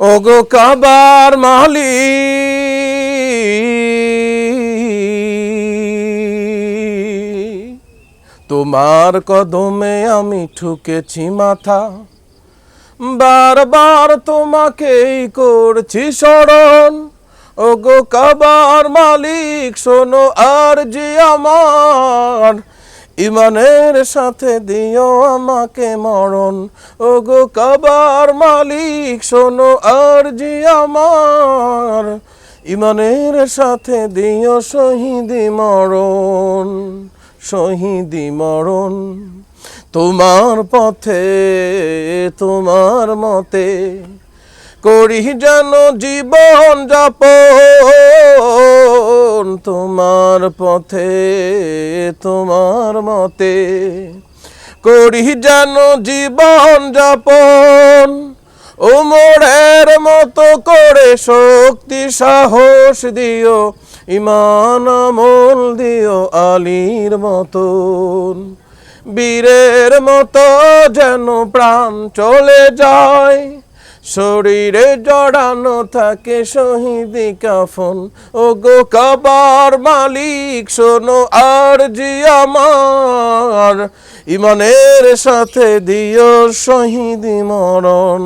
ওগো কাবার মালিক, তোমার কদমে আমি ঠুকেছি মাথা, বারবার তোমাকেই করছি স্মরণ। ওগো কাবার মালিক শোনো আরজি আমার, ইমানের সাথে দিও আমাকে মরণ। ওগো কাবার মালিক শোনো আরজি আমার, ইমানের সাথে দিও শহীদি মরণ, শহীদি মরণ। তোমার পথে তোমার মতে করি যেন জীবন যাপন, তোমার পথে তোমার মতে করি যেন জীবন যাপন। ওমরের মতো করে শক্তি সাহস দিও, ঈমান আমল দিও আলীর মতন। বীরের মতো যেন প্রাণ চলে যায়, শরীরে জড়ানো থাকে শহীদি কাফন। ওগো কাবার মালিক শোনো আরজি আমার, ইমানের সাথে দিও শহীদি মরণ।